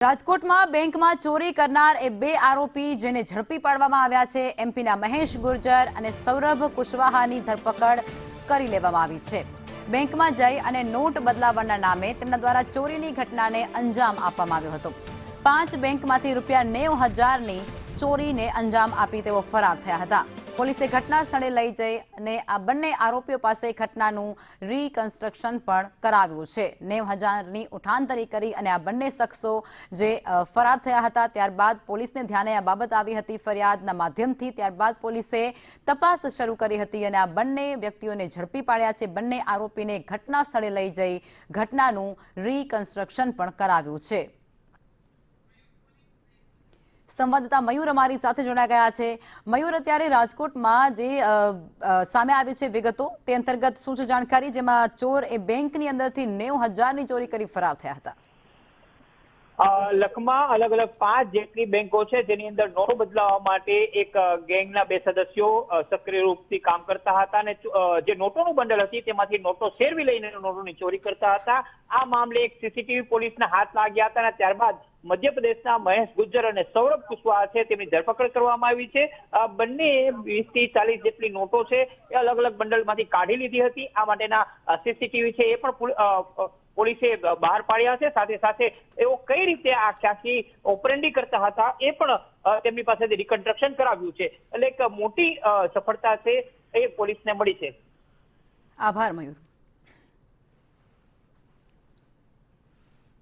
રાજકોટમાં બેંકમાં ચોરી કરનાર એ બે આરોપી જેને ઝડપી પાડવામાં આવ્યા છે એમપીના મહેશ ગુર્જર અને સૌરભ કુશવાહાની ધરપકડ કરી લેવામાં આવી છે। બેંકમાં જઈ અને નોટ બદલાવવાના નામે તેમના દ્વારા ચોરીની ઘટનાને અંજામ આપવામાં આવ્યો હતો। 5 બેંકમાંથી ₹90,000ની ચોરીને અંજામ આપી તેઓ ફરાર થયા હતા। પોલીસે ઘટના સ્થળે લઈ જઈ અને આ બંને આરોપીઓ પાસે ઘટનાનું રીકન્સ્ટ્રક્શન પણ કરાવ્યું છે। 90,000ની ઉઠાંતરી કરી અને આ બંને શખ્સો જે ફરાર થયા હતા ત્યારબાદ પોલીસને ધ્યાને આ બાબત આવી હતી ફરિયાદના માધ્યમથી। ત્યારબાદ પોલીસે તપાસ શરૂ કરી હતી અને આ બંને વ્યક્તિઓને ઝડપી પાડ્યા છે। બંને આરોપીને ઘટના સ્થળે લઈ જઈ ઘટનાનું રીકન્સ્ટ્રક્શન પણ કરાવ્યું છે। સંવાદદાતા મયુર અમારી સાથે જોડાઈ ગયા છે। મયુર, અત્યારે રાજકોટમાં જે સામે આવી છે વિગતો તે અંતર્ગત શું છે જાણકારી, જેમાં ચોર એ બેંકની અંદરથી 90,000ની ચોરી કરી ફરાર થયા હતા? લખમાં અલગ અલગ 5 જેટલી બેંકો છે જેની અંદર નોટો બદલાવવા માટે એક ગેંગના 2 સદસ્યો સક્રિય રૂપથી કામ કરતા હતા અને જે નોટોનું બંડલ હતી તેમાંથી નોટો શેરવી લઈને નોટોની ચોરી કરતા હતા। આ મામલે એક સીસીટીવી પોલીસના હાથ લાગ્યા હતા અને ત્યારબાદ મધ્યપ્રદેશના મહેશ ગુર્જર અને સૌરભ કુશવાહા છે તેમની ધરપકડ કરવામાં આવી છે। બંને 20 થી 40 જેટલી નોટો છે એ અલગ અલગ બંડલમાંથી કાઢી લીધી હતી। આ માટેના સીસીટીવી છે એ પણ પોલીસે બહાર પાડ્યા છે। સાથે સાથે એઓ કઈ રીતે આ આખી ઓપરેન્ડી કરતા હતા એ પણ તેમની પાસેથી રિકન્સ્ટ્રક્શન કરાવ્યું છે। એટલે એક મોટી સફળતા છે એ પોલીસને મળી છે। આભાર મયુર।